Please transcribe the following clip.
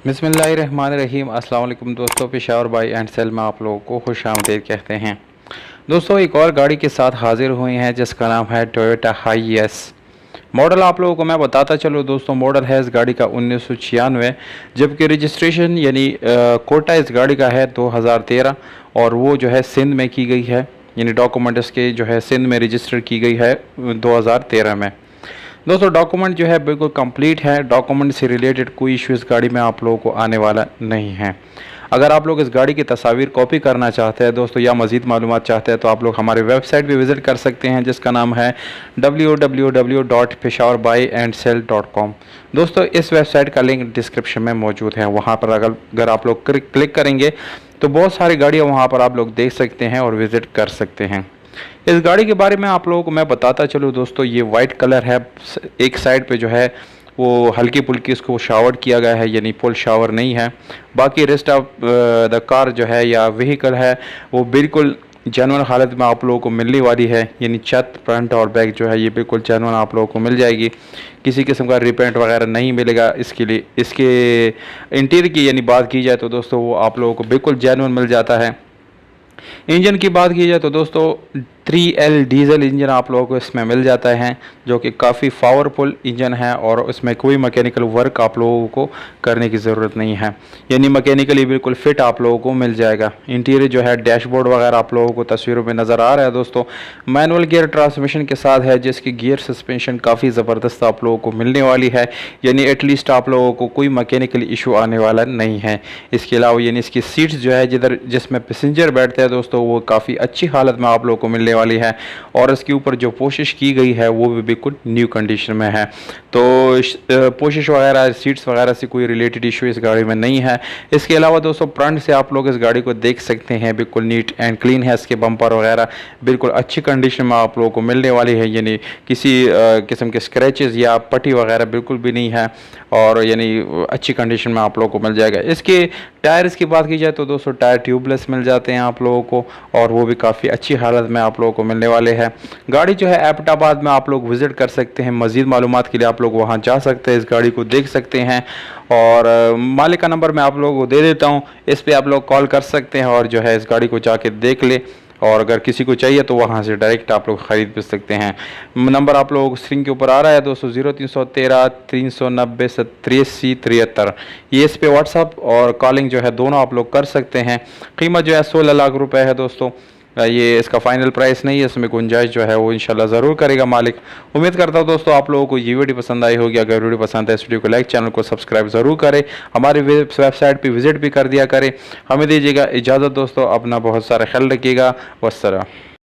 बिस्मिल्लाहिर्रहमानिर्रहीम। अस्सलाम वालेकुम दोस्तों, पेशावर बाई एंड सेल में आप लोगों को खुशामदीद कहते हैं। दोस्तों एक और गाड़ी के साथ हाजिर हुए हैं जिसका नाम है टोयोटा हाईएस। मॉडल आप लोगों को मैं बताता चलूँ दोस्तों, मॉडल है इस गाड़ी का 1996, जबकि रजिस्ट्रेशन यानी कोटा इस गाड़ी का है 2013 और वो जो है सिंध में की गई है, यानी डॉक्यूमेंट इसके जो है सिंध में रजिस्टर की गई है 2013 में। दोस्तों डॉक्यूमेंट जो है बिल्कुल कंप्लीट है, डॉक्यूमेंट से रिलेटेड कोई इशू इस गाड़ी में आप लोगों को आने वाला नहीं है। अगर आप लोग इस गाड़ी की तस्वीर कॉपी करना चाहते हैं दोस्तों या मज़ीद मालूमात चाहते हैं तो आप लोग हमारे वेबसाइट पे विज़िट कर सकते हैं जिसका नाम है www.peshawarbuyandsell.com। दोस्तों इस वेबसाइट का लिंक डिस्क्रिप्शन में मौजूद है, वहाँ पर अगर आप लोग क्लिक करेंगे तो बहुत सारी गाड़ियाँ वहाँ पर आप लोग देख सकते हैं और विज़िट कर सकते हैं। इस गाड़ी के बारे में आप लोगों को मैं बताता चलूँ दोस्तों, ये वाइट कलर है। एक साइड पे जो है वो हल्की फुल्की इसको शावर किया गया है, यानी फुल शावर नहीं है। बाकी रेस्ट ऑफ द कार जो है या व्हीकल है वो बिल्कुल जेन्युइन हालत में आप लोगों को मिलने वाली है, यानी छत फ्रंट और बैक जो है ये बिल्कुल जेन्युइन आप लोगों को मिल जाएगी। किसी किस्म का रिपेंट वगैरह नहीं मिलेगा इसके लिए। इसके इंटीरियर की यानी बात की जाए तो दोस्तों वो आप लोगों को बिल्कुल जेन्युइन मिल जाता है। इंजन की बात की जाए तो दोस्तों 3L डीजल इंजन आप लोगों को इसमें मिल जाता है, जो कि काफ़ी पावरफुल इंजन है और इसमें कोई मैकेनिकल वर्क आप लोगों को करने की ज़रूरत नहीं है, यानी मैकेनिकली बिल्कुल फिट आप लोगों को मिल जाएगा। इंटीरियर जो है डैशबोर्ड वगैरह आप लोगों को तस्वीरों में नज़र आ रहा है दोस्तों, मैनुअल गियर ट्रांसमिशन के साथ है जिसकी गियर सस्पेंशन काफ़ी ज़बरदस्त आप लोगों को मिलने वाली है, यानी एटलीस्ट आप लोगों को कोई मैकेनिकल इशू आने वाला नहीं है। इसके अलावा यानी इसकी सीट्स जो है जिसमें पैसेंजर बैठते हैं दोस्तों वो काफ़ी अच्छी हालत में आप लोगों को मिलने वाली है और इसके ऊपर जो पोशिश की गई है वो भी बिल्कुल न्यू कंडीशन में है। तो पोशिश वगैरह सीट्स वगैरह से कोई रिलेटेड इशू इस गाड़ी में नहीं है। इसके अलावा दोस्तों फ्रंट से आप लोग इस गाड़ी को देख सकते हैं, बिल्कुल नीट एंड क्लीन है। इसके बम्पर वगैरह बिल्कुल अच्छी कंडीशन में आप लोगों को मिलने वाली है, यानी किसी किस्म के स्क्रैचेस या पट्टी वगैरह बिल्कुल भी नहीं है और यानी अच्छी कंडीशन में आप लोगों को मिल जाएगा। इसके टायर्स की बात की जाए तो दोस्तों टायर ट्यूबलेस मिल जाते हैं आप लोगों को और वो भी काफ़ी अच्छी हालत में आप लोगों को मिलने वाले हैं। गाड़ी जो है एबटाबाद में आप लोग विज़िट कर सकते हैं, मज़ीद मालूमात के लिए आप लोग वहां जा सकते हैं, इस गाड़ी को देख सकते हैं और मालिक का नंबर मैं आप लोगों को दे देता हूं, इस पर आप लोग कॉल कर सकते हैं और जो है इस गाड़ी को जाके देख ले और अगर किसी को चाहिए तो वहाँ से डायरेक्ट आप लोग ख़रीद भी सकते हैं। नंबर आप लोगों को स्क्रीन के ऊपर आ रहा है दोस्तों 0313 390 83 73, ये इस पे व्हाट्सअप और कॉलिंग जो है दोनों आप लोग कर सकते हैं। कीमत जो है 16 लाख रुपए है दोस्तों, ये इसका फाइनल प्राइस नहीं है, इसमें गुंजाइश जो है वो इंशाल्लाह ज़रूर करेगा मालिक। उम्मीद करता हूँ दोस्तों आप लोगों को ये वीडियो पसंद आई होगी। अगर वीडियो पसंद है इस वीडियो को लाइक, चैनल को सब्सक्राइब ज़रूर करें, हमारी वेबसाइट पे विजिट भी कर दिया करें। हमें दीजिएगा इजाज़त दोस्तों, अपना बहुत सारा ख्याल रखिएगा। वस्सलाम।